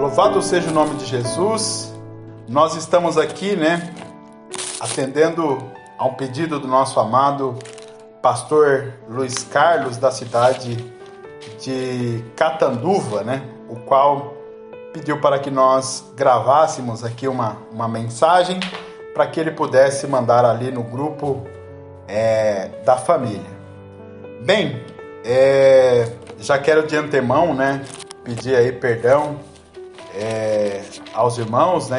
Louvado seja o nome de Jesus. Nós estamos aqui, atendendo a um pedido do nosso amado pastor Luiz Carlos, da cidade de Catanduva, o qual pediu para que nós gravássemos aqui uma mensagem para que ele pudesse mandar ali no grupo da família. Bem, já quero de antemão, pedir aí perdão aos irmãos,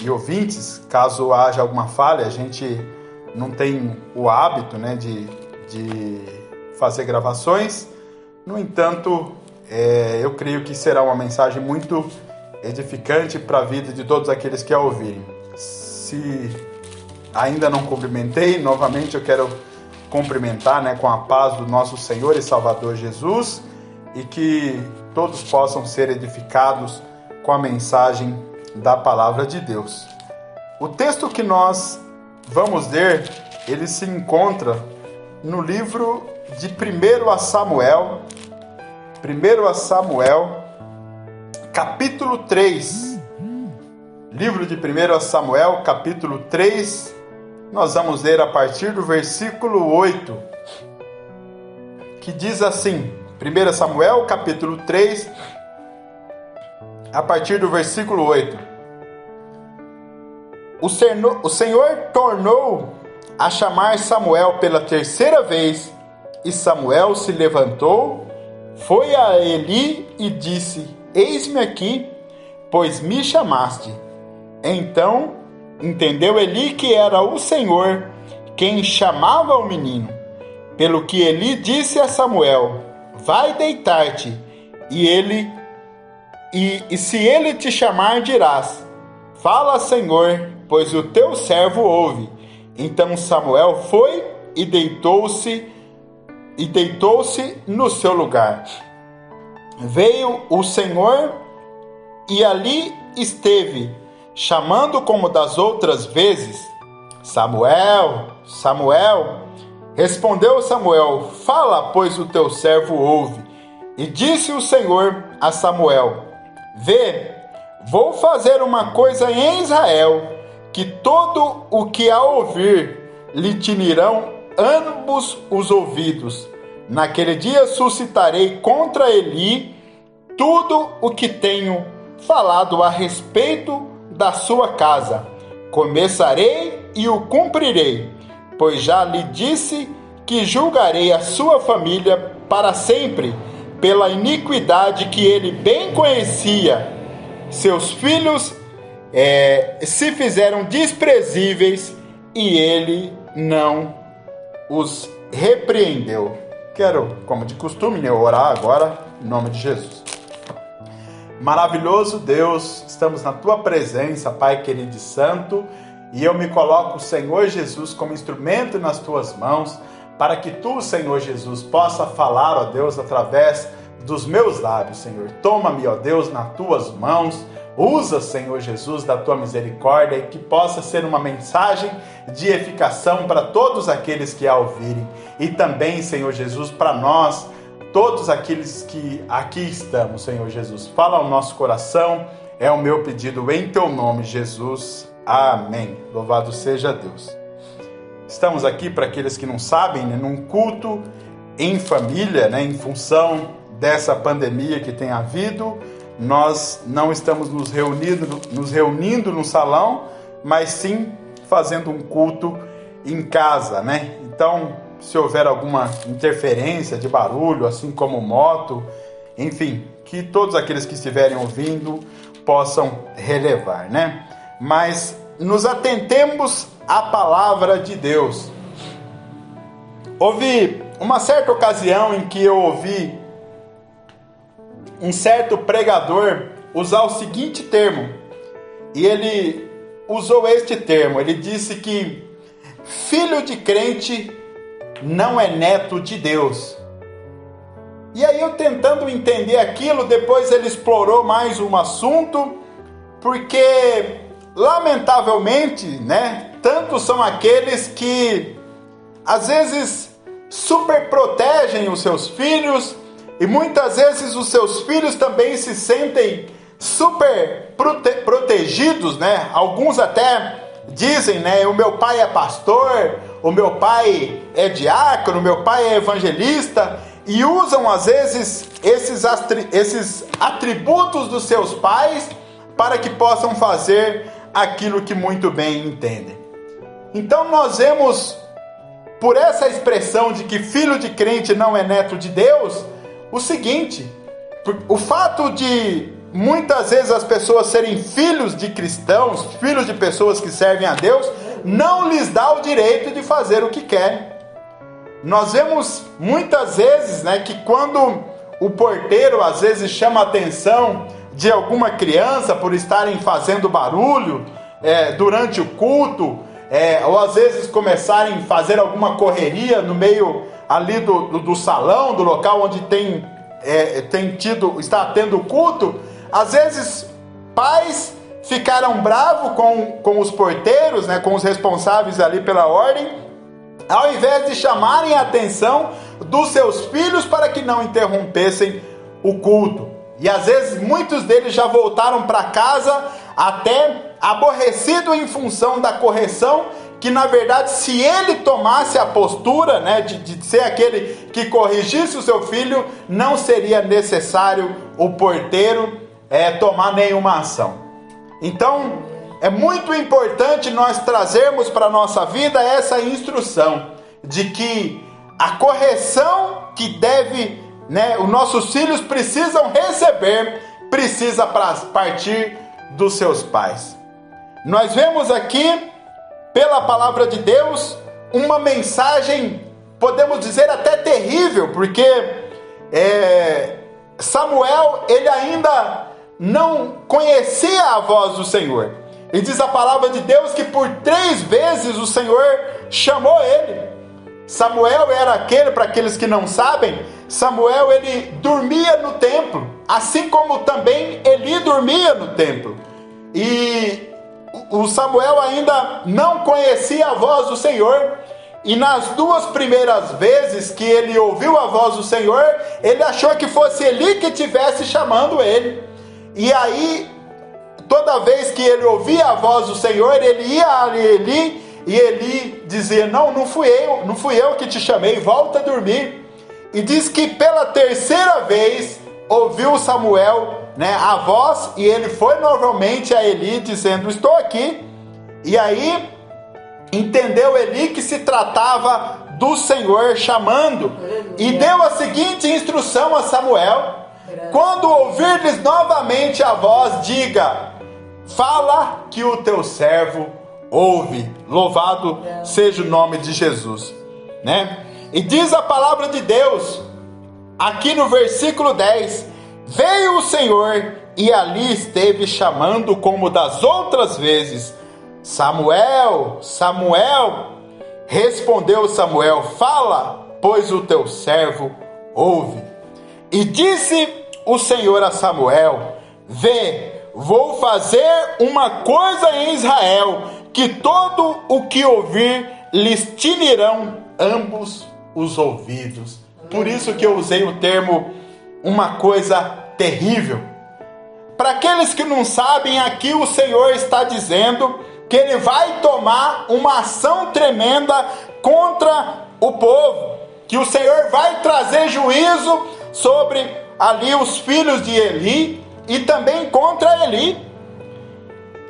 e ouvintes, caso haja alguma falha. A gente não tem o hábito, de fazer gravações. No entanto, eu creio que será uma mensagem muito edificante para a vida de todos aqueles que a ouvirem. Se ainda não cumprimentei, novamente eu quero cumprimentar, com a paz do nosso Senhor e Salvador Jesus, e que todos possam ser edificados com a mensagem da palavra de Deus. O texto que nós vamos ler, ele se encontra no livro de 1 Samuel, capítulo 3. Livro de 1 Samuel, capítulo 3, nós vamos ler a partir do versículo 8, que diz assim, 1 Samuel, capítulo 3, a partir do versículo 8. O Senhor tornou a chamar Samuel pela terceira vez, e Samuel se levantou, foi a Eli e disse: Eis-me aqui, pois me chamaste. Então entendeu Eli que era o Senhor quem chamava o menino. Pelo que Eli disse a Samuel: Vai deitar-te, e se ele te chamar, dirás: Fala, Senhor, pois o teu servo ouve. Então Samuel foi e deitou-se no seu lugar. Veio o Senhor e ali esteve, chamando como das outras vezes: Samuel, Samuel. Respondeu Samuel: Fala, pois o teu servo ouve. E disse o Senhor a Samuel: Vê, vou fazer uma coisa em Israel, que todo o que a ouvir lhe tinirão ambos os ouvidos. Naquele dia suscitarei contra Eli tudo o que tenho falado a respeito da sua casa. Começarei e o cumprirei, pois já lhe disse que julgarei a sua família para sempre, pela iniquidade que ele bem conhecia. Seus filhos se fizeram desprezíveis e ele não os repreendeu. Quero, como de costume, orar agora em nome de Jesus. Maravilhoso Deus, estamos na tua presença, Pai querido e santo, e eu me coloco, Senhor Jesus, como instrumento nas tuas mãos, para que tu, Senhor Jesus, possa falar, ó Deus, através dos meus lábios, Senhor. Toma-me, ó Deus, nas tuas mãos. Usa, Senhor Jesus, da tua misericórdia, e que possa ser uma mensagem de edificação para todos aqueles que a ouvirem. E também, Senhor Jesus, para nós, todos aqueles que aqui estamos, Senhor Jesus. Fala ao nosso coração, é o meu pedido em teu nome, Jesus. Amém. Louvado seja Deus. Estamos aqui, para aqueles que não sabem, num culto em família, em função dessa pandemia que tem havido. Nós não estamos nos reunindo no salão, mas sim fazendo um culto em casa, Então, se houver alguma interferência de barulho, assim como moto, enfim, que todos aqueles que estiverem ouvindo possam relevar, Mas nos atentemos à palavra de Deus. Houve uma certa ocasião em que eu ouvi um certo pregador usar o seguinte termo, e ele usou este termo. Ele disse que filho de crente não é neto de Deus. E aí eu tentando entender aquilo, depois ele explorou mais um assunto, porque lamentavelmente, tantos são aqueles que às vezes superprotegem os seus filhos, e muitas vezes os seus filhos também se sentem super protegidos, né? Alguns até dizem, né? O meu pai é pastor, o meu pai é diácono, o meu pai é evangelista, e usam às vezes esses atributos dos seus pais para que possam fazer aquilo que muito bem entendem. Então nós vemos, por essa expressão de que filho de crente não é neto de Deus, o seguinte: o fato de muitas vezes as pessoas serem filhos de cristãos, filhos de pessoas que servem a Deus, não lhes dá o direito de fazer o que querem. Nós vemos muitas vezes, né, que quando o porteiro às vezes chama a atenção de alguma criança por estarem fazendo barulho durante o culto, ou às vezes começarem a fazer alguma correria no meio ali do salão, do local onde está tendo culto, às vezes pais ficaram bravos com os porteiros, né, com os responsáveis ali pela ordem, ao invés de chamarem a atenção dos seus filhos para que não interrompessem o culto. E às vezes muitos deles já voltaram para casa até aborrecido em função da correção, que na verdade, se ele tomasse a postura, né, de ser aquele que corrigisse o seu filho, não seria necessário o porteiro tomar nenhuma ação. Então, é muito importante nós trazermos para a nossa vida essa instrução de que a correção que os nossos filhos precisam receber, precisa partir dos seus pais. Nós vemos aqui, pela palavra de Deus, uma mensagem, podemos dizer até terrível, porque Samuel, ele ainda não conhecia a voz do Senhor. E diz a palavra de Deus que por 3 vezes o Senhor chamou ele. Samuel era para aqueles que não sabem, Samuel ele dormia no templo, assim como também Eli dormia no templo. E o Samuel ainda não conhecia a voz do Senhor, e nas 2 primeiras vezes que ele ouviu a voz do Senhor, ele achou que fosse Eli que estivesse chamando ele. E aí, toda vez que ele ouvia a voz do Senhor, ele ia a Eli, e Eli dizia: não fui eu que te chamei, volta a dormir. E diz que pela 3ª vez ouviu Samuel, né, a voz, e ele foi novamente a Eli dizendo: estou aqui. E aí entendeu Eli que se tratava do Senhor chamando, e deu a seguinte instrução a Samuel: quando ouvirdes novamente a voz, diga: fala que o teu servo ouve. Louvado seja o nome de Jesus, né? E diz a palavra de Deus aqui no versículo 10: veio o Senhor e ali esteve chamando como das outras vezes: Samuel, Samuel. Respondeu Samuel: fala, pois o teu servo ouve. E disse o Senhor a Samuel: vê, vou fazer uma coisa em Israel, que todo o que ouvir lhes tinirão ambos os ouvidos. Por isso que eu usei o termo uma coisa terrível. Para aqueles que não sabem, aqui o Senhor está dizendo que ele vai tomar uma ação tremenda contra o povo, que o Senhor vai trazer juízo sobre ali os filhos de Eli e também contra Eli.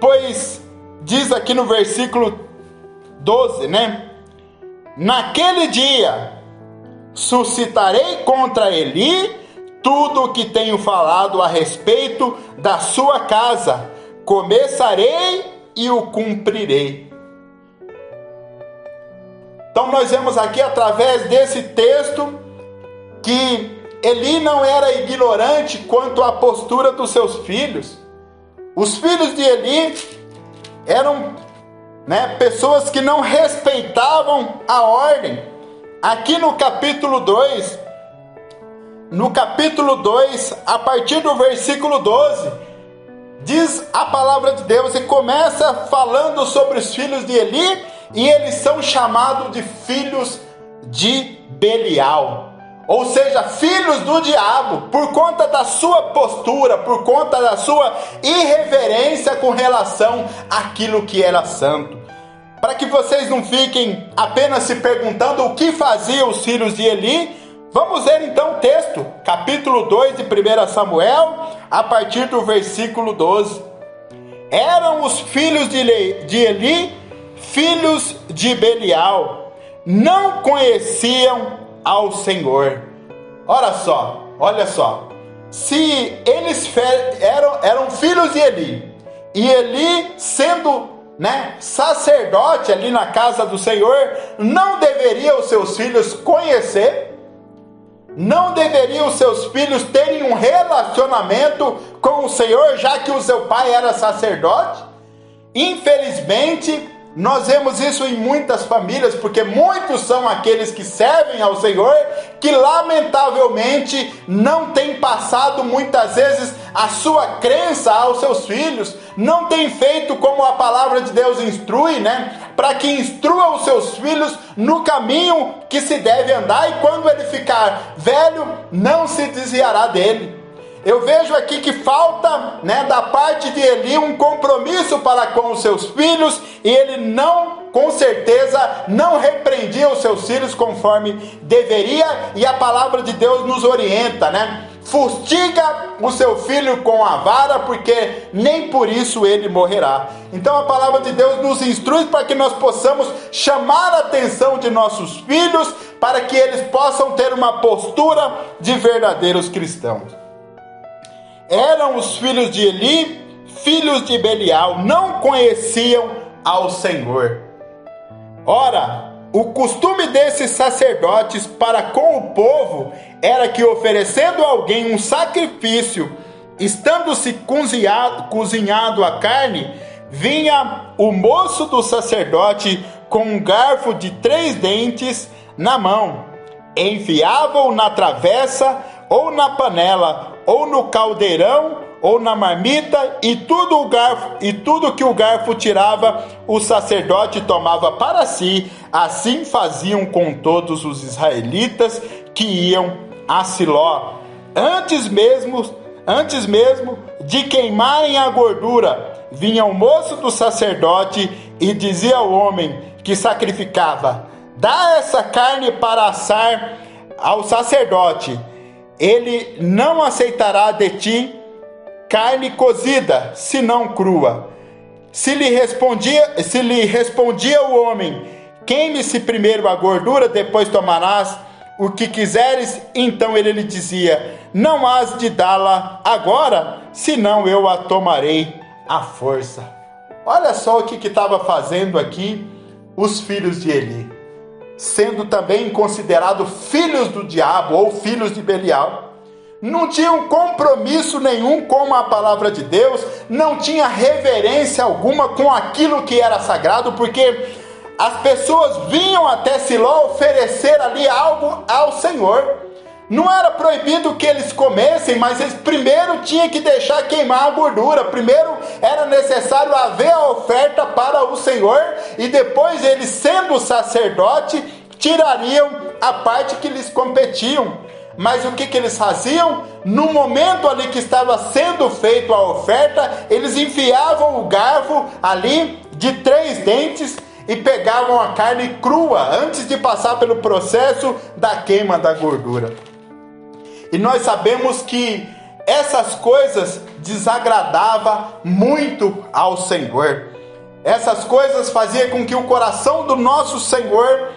Pois diz aqui no versículo 12, né? Naquele dia suscitarei contra Eli tudo o que tenho falado a respeito da sua casa, começarei e o cumprirei. Então nós vemos aqui através desse texto que Eli não era ignorante quanto à postura dos seus filhos. Os filhos de Eli eram, pessoas que não respeitavam a ordem. Aqui no capítulo 2, a partir do versículo 12, diz a palavra de Deus, e começa falando sobre os filhos de Eli, e eles são chamados de filhos de Belial. ou seja, filhos do diabo, por conta da sua postura, por conta da sua irreverência com relação àquilo que era santo. Para que vocês não fiquem apenas se perguntando o que faziam os filhos de Eli, vamos ler então o texto, capítulo 2 de 1 Samuel, a partir do versículo 12. Eram os filhos de Eli, filhos de Belial, não conheciam ao Senhor. Olha só, se eles eram filhos de Eli, e Eli sendo sacerdote ali na casa do Senhor, não deveria os seus filhos conhecer? Não deveriam os seus filhos terem um relacionamento com o Senhor, já que o seu pai era sacerdote? Infelizmente, nós vemos isso em muitas famílias, porque muitos são aqueles que servem ao Senhor, que lamentavelmente não têm passado muitas vezes a sua crença aos seus filhos, não têm feito como a palavra de Deus instrui, para que instrua os seus filhos no caminho que se deve andar, e quando ele ficar velho, não se desviará dele. Eu vejo aqui que falta, da parte de Eli um compromisso para com os seus filhos, e ele com certeza não repreendia os seus filhos conforme deveria, e a palavra de Deus nos orienta, fustiga o seu filho com a vara, porque nem por isso ele morrerá. Então a palavra de Deus nos instrui para que nós possamos chamar a atenção de nossos filhos, para que eles possam ter uma postura de verdadeiros cristãos. Eram os filhos de Eli, filhos de Belial, não conheciam ao Senhor. Ora, o costume desses sacerdotes para com o povo era que, oferecendo a alguém um sacrifício, estando-se cozinhado a carne, vinha o moço do sacerdote com um garfo de 3 dentes na mão, enfiava-o na travessa, ou na panela, ou no caldeirão, ou na marmita, e tudo que o garfo tirava, o sacerdote tomava para si. Assim faziam com todos os israelitas que iam a Siló. Antes mesmo de queimarem a gordura, vinha o moço do sacerdote e dizia ao homem que sacrificava: dá essa carne para assar ao sacerdote. Ele não aceitará de ti carne cozida, senão crua. Se lhe respondia o homem: queime-se primeiro a gordura, depois tomarás o que quiseres. Então ele lhe dizia: não has de dá-la agora, senão eu a tomarei à força. Olha só o que estava fazendo aqui os filhos de Eli, sendo também considerados filhos do diabo ou filhos de Belial. Não tinham compromisso nenhum com a palavra de Deus, não tinha reverência alguma com aquilo que era sagrado, porque as pessoas vinham até Siló oferecer ali algo ao Senhor. Não era proibido que eles comessem, mas eles primeiro tinham que deixar queimar a gordura. Primeiro era necessário haver a oferta para o Senhor, e depois eles, sendo sacerdote, tirariam a parte que lhes competiam. Mas o que eles faziam? No momento ali que estava sendo feita a oferta, eles enfiavam o garfo ali de 3 dentes e pegavam a carne crua, antes de passar pelo processo da queima da gordura. E nós sabemos que essas coisas desagradavam muito ao Senhor. Essas coisas faziam com que o coração do nosso Senhor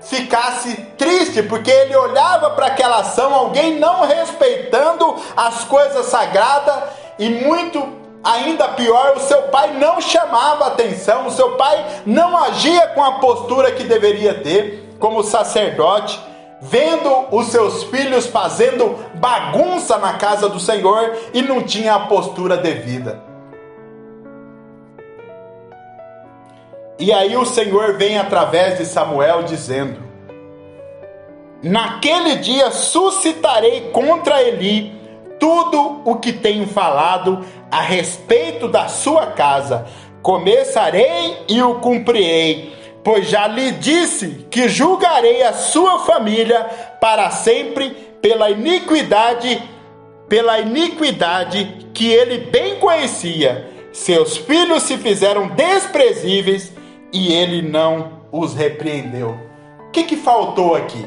ficasse triste, porque ele olhava para aquela ação, alguém não respeitando as coisas sagradas, e muito ainda pior, o seu pai não chamava atenção, o seu pai não agia com a postura que deveria ter como sacerdote, vendo os seus filhos fazendo bagunça na casa do Senhor e não tinha a postura devida. E aí o Senhor vem através de Samuel dizendo: naquele dia suscitarei contra Eli tudo o que tenho falado a respeito da sua casa. Começarei e o cumprirei. pois já lhe disse que julgarei a sua família para sempre pela iniquidade que ele bem conhecia. Seus filhos se fizeram desprezíveis e ele não os repreendeu. O que faltou aqui?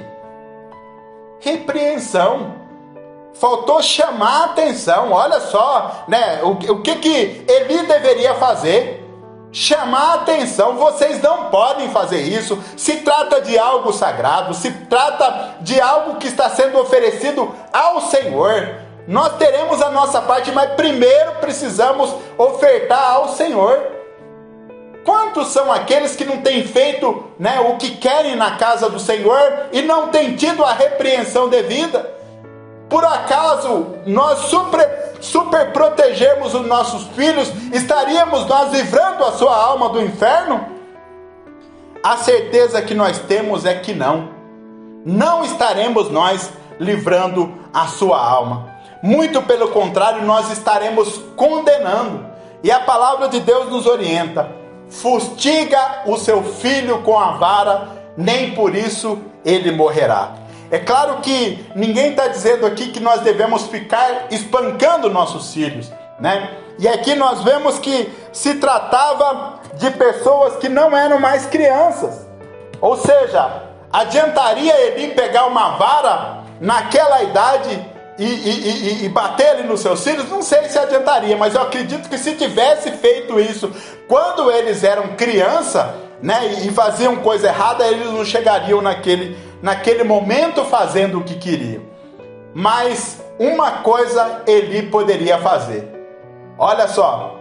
Repreensão. Faltou chamar a atenção. Olha só, né? O que Eli deveria fazer? Chamar a atenção. Vocês não podem fazer isso. Se trata de algo sagrado, se trata de algo que está sendo oferecido ao Senhor. Nós teremos a nossa parte, mas primeiro precisamos ofertar ao Senhor. Quantos são aqueles que não têm feito, né, o que querem na casa do Senhor e não têm tido a repreensão devida? Por acaso nós super protegermos os nossos filhos, estaríamos nós livrando a sua alma do inferno? A certeza que nós temos é que não estaremos nós livrando a sua alma. Muito pelo contrário, nós estaremos condenando. E a palavra de Deus nos orienta: fustiga o seu filho com a vara, nem por isso ele morrerá. É claro que ninguém está dizendo aqui que nós devemos ficar espancando nossos filhos, né? E aqui nós vemos que se tratava de pessoas que não eram mais crianças. Ou seja, adiantaria ele pegar uma vara naquela idade e bater ele nos seus filhos? Não sei se adiantaria, mas eu acredito que se tivesse feito isso quando eles eram criança, né, e faziam coisa errada, eles não chegariam naquele momento fazendo o que queriam. Mas uma coisa Eli poderia fazer: olha só,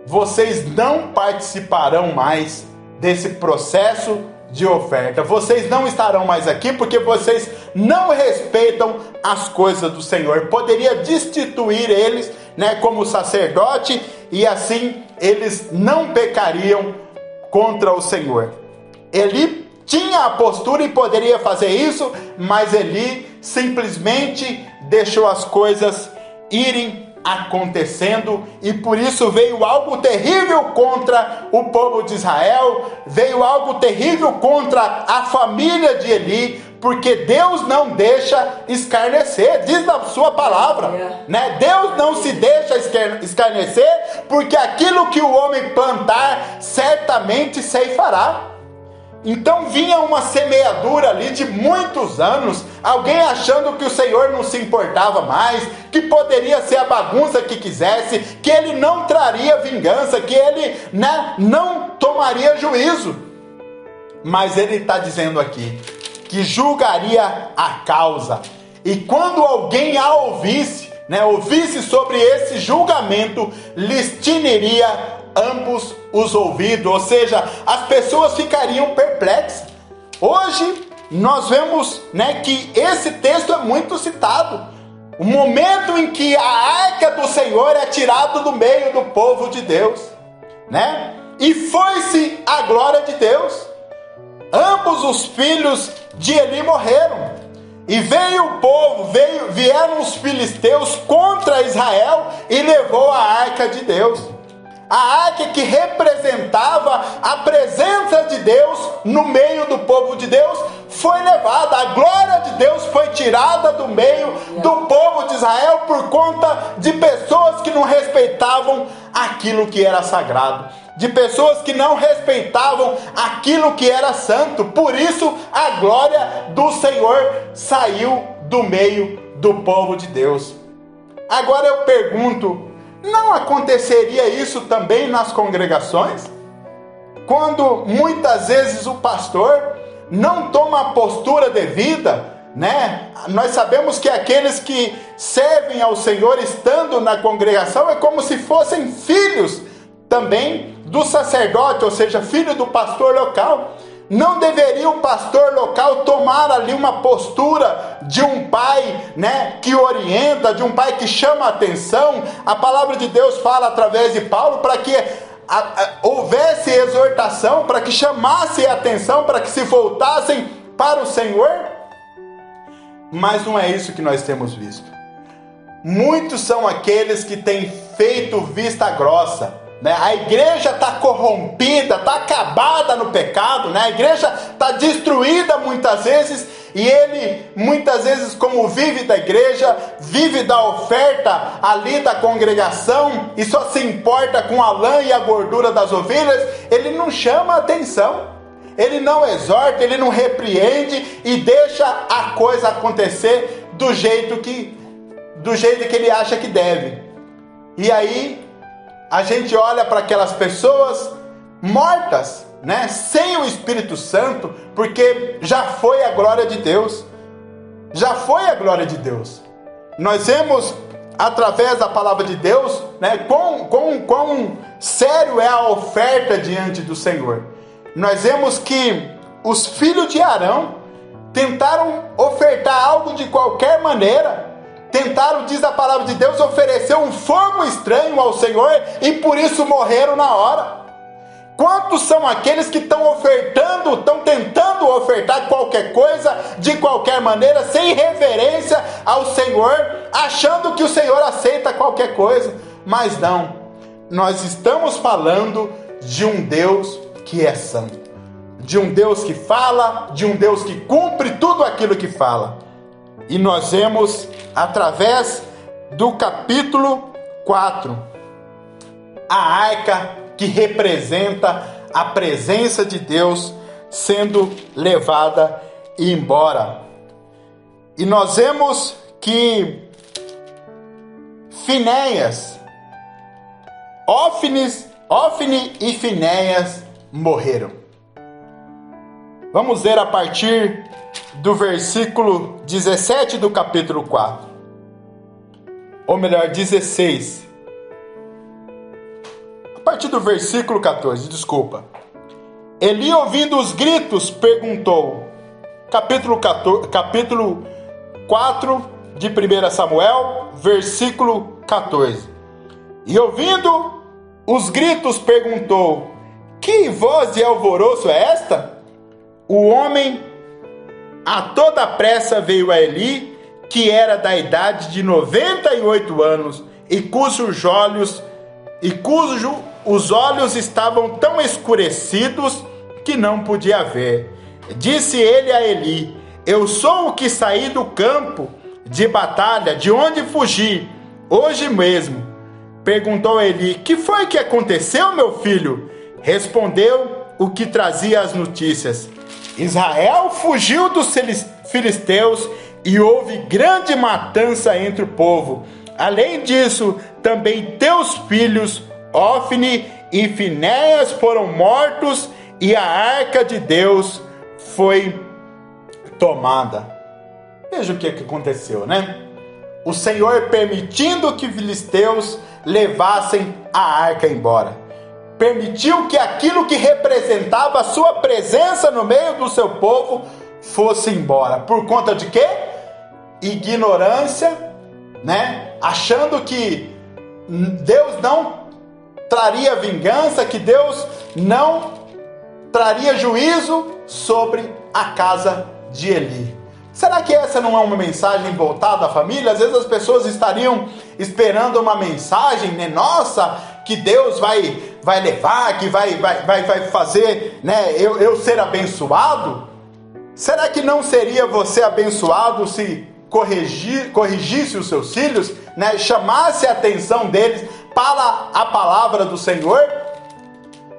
vocês não participarão mais desse processo de oferta, vocês não estarão mais aqui porque vocês não respeitam as coisas do Senhor. Poderia destituir eles, né, como sacerdote, e assim eles não pecariam contra o Senhor. Eli tinha a postura e poderia fazer isso, mas Eli simplesmente deixou as coisas irem acontecendo, e por isso veio algo terrível contra o povo de Israel, veio algo terrível contra a família de Eli, porque Deus não deixa escarnecer, diz na sua palavra, né? Deus não se deixa escarnecer, porque aquilo que o homem plantar, certamente ceifará. Então vinha uma semeadura ali de muitos anos, alguém achando que o Senhor não se importava mais, que poderia ser a bagunça que quisesse, que ele não traria vingança, que ele, né, não tomaria juízo. Mas ele está dizendo aqui que julgaria a causa, e quando alguém a ouvisse, né, ouvisse sobre esse julgamento, lhes tiniria ambos os ouvidos, ou seja, as pessoas ficariam perplexas. Hoje nós vemos, né, que esse texto é muito citado, o momento em que a arca do Senhor é tirada do meio do povo de Deus, né? E foi-se a glória de Deus. Ambos os filhos de Eli morreram, e veio o povo, vieram os filisteus contra Israel e levou a arca de Deus. A arca que representava a presença de Deus no meio do povo de Deus foi levada. A glória de Deus foi tirada do meio do povo de Israel por conta de pessoas que não respeitavam aquilo que era sagrado, de pessoas que não respeitavam aquilo que era santo. Por isso a glória do Senhor saiu do meio do povo de Deus. Agora eu pergunto: não aconteceria isso também nas congregações? Quando muitas vezes o pastor não toma a postura devida, né? Nós sabemos que aqueles que servem ao Senhor estando na congregação é como se fossem filhos também do sacerdote, ou seja, filho do pastor local. Não deveria o pastor local tomar ali uma postura de um pai, né, que orienta, de um pai que chama a atenção? A palavra de Deus fala através de Paulo para que houvesse exortação, para que chamasse a atenção, para que se voltassem para o Senhor. Mas não é isso que nós temos visto. Muitos são aqueles que têm feito vista grossa, né? A igreja está corrompida, está acabada no pecado, né? A igreja está destruída muitas vezes, e ele, muitas vezes, como vive da igreja, vive da oferta ali da congregação, e só se importa com a lã e a gordura das ovelhas, ele não chama a atenção, ele não exorta, ele não repreende, e deixa a coisa acontecer do jeito que ele acha que deve. E aí, a gente olha para aquelas pessoas mortas, né? Sem o Espírito Santo, porque já foi a glória de Deus. Já foi a glória de Deus. Nós vemos, através da palavra de Deus, né, quão sério é a oferta diante do Senhor. Nós vemos que os filhos de Arão tentaram ofertar algo de qualquer maneira. Tentaram, diz a palavra de Deus, oferecer um fogo estranho ao Senhor, e por isso morreram na hora. Quantos são aqueles que estão tentando ofertar qualquer coisa, de qualquer maneira, sem reverência ao Senhor, achando que o Senhor aceita qualquer coisa? Mas não, nós estamos falando de um Deus que é santo, de um Deus que fala, de um Deus que cumpre tudo aquilo que fala. E nós vemos, através do capítulo 4, a arca que representa a presença de Deus sendo levada embora. E nós vemos que Ófni e Finéias morreram. Vamos ver a partir do versículo 17 do capítulo 4. Ou melhor, 16. A partir do versículo 14, desculpa. Eli, ouvindo os gritos, perguntou. Capítulo 4 de 1 Samuel, versículo 14. E ouvindo os gritos, perguntou: que voz de alvoroço é esta? O homem a toda pressa veio a Eli, que era da idade de 98 anos, e cujos olhos estavam tão escurecidos que não podia ver. Disse ele a Eli: eu sou o que saí do campo de batalha, de onde fugi, hoje mesmo. Perguntou Eli: que foi que aconteceu, meu filho? Respondeu o que trazia as notícias: Israel fugiu dos filisteus e houve grande matança entre o povo. Além disso, também teus filhos Ófni e Finéias foram mortos e a arca de Deus foi tomada. Veja o que aconteceu, né? O Senhor permitindo que os filisteus levassem a arca embora. Permitiu que aquilo que representava a sua presença no meio do seu povo fosse embora. Por conta de quê? Ignorância, né? Achando que Deus não traria vingança, que Deus não traria juízo sobre a casa de Eli. Será que essa não é uma mensagem voltada à família? Às vezes as pessoas estariam esperando uma mensagem, né? Nossa, que Deus vai levar, que vai fazer, né, eu ser abençoado. Será que não seria você abençoado se corrigisse os seus filhos, né, chamasse a atenção deles para a palavra do Senhor?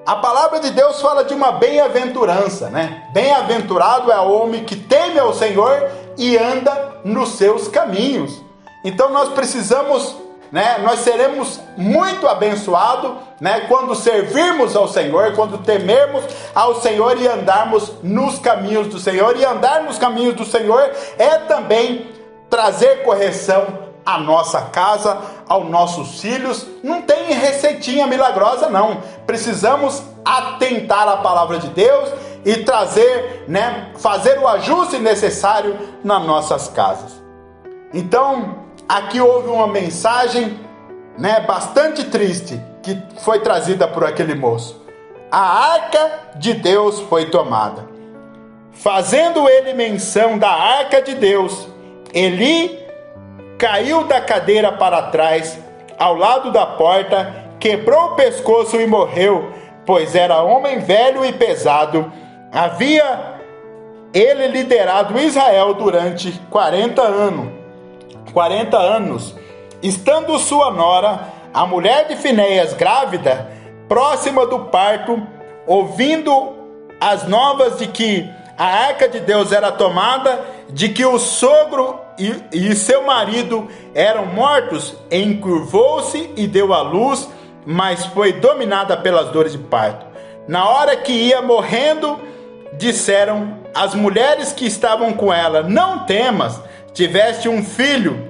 A palavra de Deus fala de uma bem-aventurança, né? Bem-aventurado é o homem que teme ao Senhor e anda nos seus caminhos. Então nós precisamos, né? Nós seremos muito abençoados, né? Quando servirmos ao Senhor, quando temermos ao Senhor e andarmos nos caminhos do Senhor. E andar nos caminhos do Senhor é também trazer correção à nossa casa, aos nossos filhos. Não tem receitinha milagrosa, não. Precisamos atentar à palavra de Deus e trazer, né, fazer o ajuste necessário nas nossas casas. Então, aqui houve uma mensagem, né, bastante triste que foi trazida por aquele moço. A arca de Deus foi tomada. Fazendo ele menção da arca de Deus, Eli caiu da cadeira para trás, ao lado da porta, quebrou o pescoço e morreu, pois era homem velho e pesado. Havia ele liderado Israel durante 40 anos. Estando sua nora, a mulher de Finéias, grávida, próxima do parto, ouvindo as novas de que a arca de Deus era tomada, de que o sogro e seu marido eram mortos, encurvou-se e deu à luz, mas foi dominada pelas dores de parto. Na hora que ia morrendo, disseram as mulheres que estavam com ela: não temas, tiveste um filho.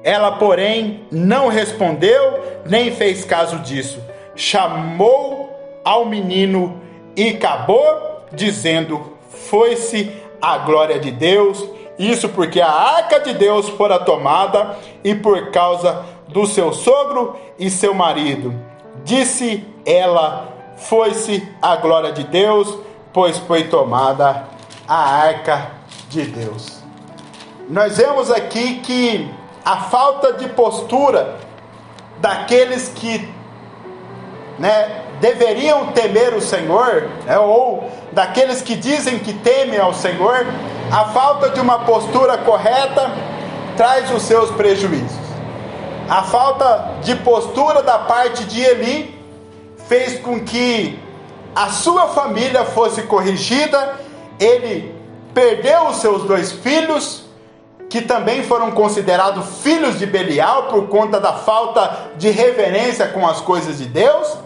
Ela, porém, não respondeu, nem fez caso disso. Chamou ao menino e acabou, dizendo: foi-se a glória de Deus. Isso porque a arca de Deus fora tomada e por causa do seu sogro e seu marido. Disse ela: foi-se a glória de Deus, pois foi tomada a arca de Deus. Nós vemos aqui que a falta de postura daqueles que deveriam temer o Senhor, ou daqueles que dizem que temem ao Senhor, a falta de uma postura correta traz os seus prejuízos. A falta de postura da parte de Eli fez com que a sua família fosse corrigida. Ele perdeu os seus 2 filhos, que também foram considerados filhos de Belial por conta da falta de reverência com as coisas de Deus.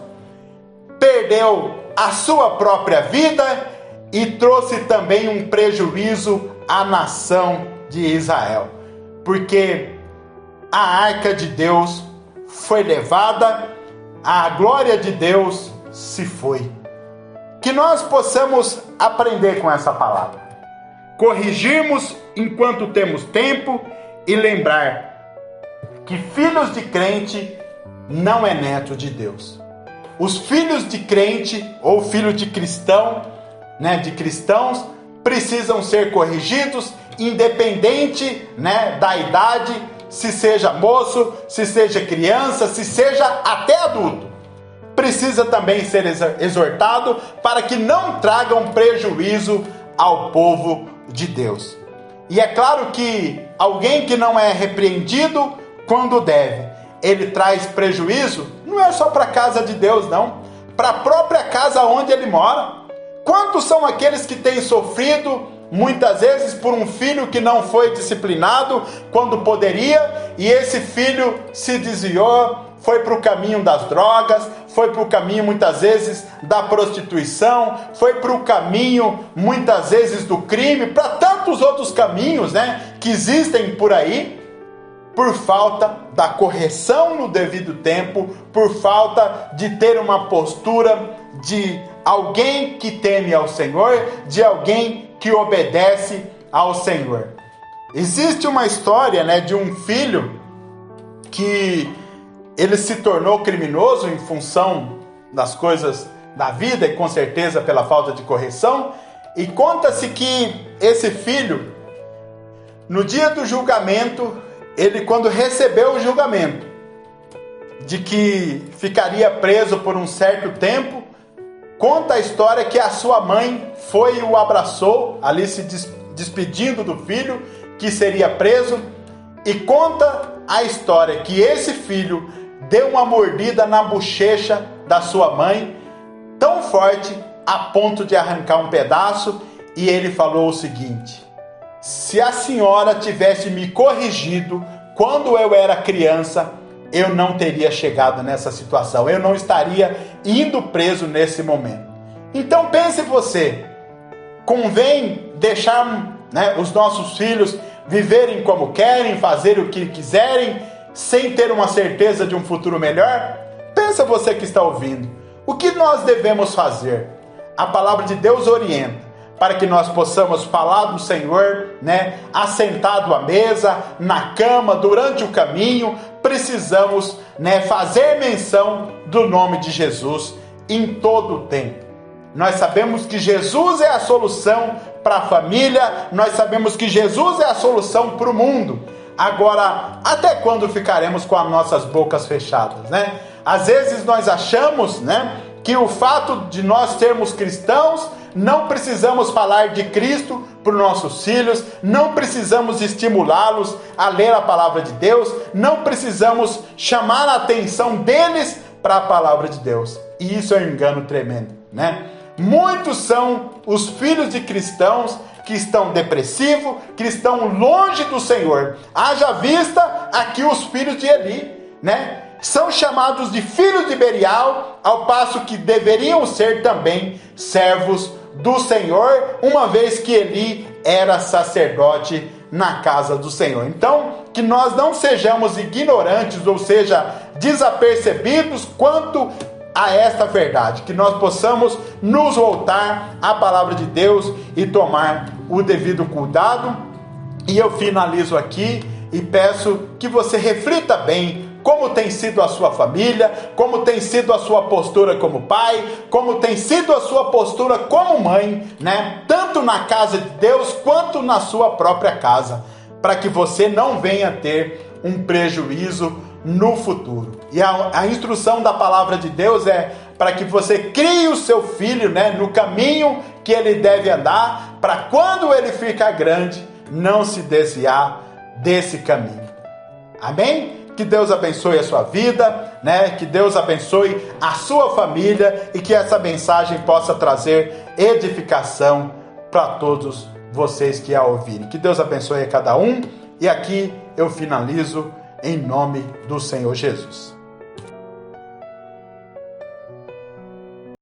Perdeu a sua própria vida e trouxe também um prejuízo à nação de Israel, porque a arca de Deus foi levada, a glória de Deus se foi. Que nós possamos aprender com essa palavra, corrigirmos enquanto temos tempo e lembrar que filhos de crente não é neto de Deus. Os filhos de crente ou filhos de cristão, de cristãos, precisam ser corrigidos, independente da idade, se seja moço, se seja criança, se seja até adulto. Precisa também ser exortado para que não tragam prejuízo ao povo de Deus. E é claro que alguém que não é repreendido quando deve, ele traz prejuízo, não é só para a casa de Deus, não, para a própria casa onde ele mora. Quantos são aqueles que têm sofrido, muitas vezes, por um filho que não foi disciplinado quando poderia, e esse filho se desviou, foi para o caminho das drogas, foi para o caminho, muitas vezes, da prostituição, foi para o caminho, muitas vezes, do crime, para tantos outros caminhos, que existem por aí, por falta da correção no devido tempo, por falta de ter uma postura de alguém que teme ao Senhor, de alguém que obedece ao Senhor. Existe uma história, de um filho que ele se tornou criminoso em função das coisas da vida e com certeza pela falta de correção, e conta-se que esse filho, no dia do julgamento, ele, quando recebeu o julgamento de que ficaria preso por um certo tempo, conta a história que a sua mãe foi e o abraçou, ali se despedindo do filho que seria preso, e conta a história que esse filho deu uma mordida na bochecha da sua mãe, tão forte a ponto de arrancar um pedaço, e ele falou o seguinte: se a senhora tivesse me corrigido quando eu era criança, eu não teria chegado nessa situação, eu não estaria indo preso nesse momento. Então pense você, convém deixar os nossos filhos viverem como querem, fazer o que quiserem, sem ter uma certeza de um futuro melhor? Pensa você que está ouvindo, o que nós devemos fazer? A palavra de Deus orienta para que nós possamos falar do Senhor, assentado à mesa, na cama, durante o caminho. Precisamos, fazer menção do nome de Jesus em todo o tempo. Nós sabemos que Jesus é a solução para a família, nós sabemos que Jesus é a solução para o mundo. Agora, até quando ficaremos com as nossas bocas fechadas, Às vezes nós achamos, né, que o fato de nós sermos cristãos, não precisamos falar de Cristo para os nossos filhos, não precisamos estimulá-los a ler a palavra de Deus, não precisamos chamar a atenção deles para a palavra de Deus. E isso é um engano tremendo, né? Muitos são os filhos de cristãos que estão depressivos, que estão longe do Senhor. Haja vista aqui os filhos de Eli, né? São chamados de filhos de Belial, ao passo que deveriam ser também servos do Senhor, uma vez que Eli era sacerdote na casa do Senhor. Então, que nós não sejamos ignorantes, ou seja, desapercebidos quanto a esta verdade, que nós possamos nos voltar à palavra de Deus e tomar o devido cuidado. E eu finalizo aqui e peço que você reflita bem como tem sido a sua família, como tem sido a sua postura como pai, como tem sido a sua postura como mãe, né? Tanto na casa de Deus quanto na sua própria casa, para que você não venha ter um prejuízo no futuro. E a instrução da palavra de Deus é para que você crie o seu filho, né, no caminho que ele deve andar, para quando ele ficar grande, não se desviar desse caminho. Amém? Que Deus abençoe a sua vida, né? Que Deus abençoe a sua família e que essa mensagem possa trazer edificação para todos vocês que a ouvirem. Que Deus abençoe a cada um. E aqui eu finalizo em nome do Senhor Jesus.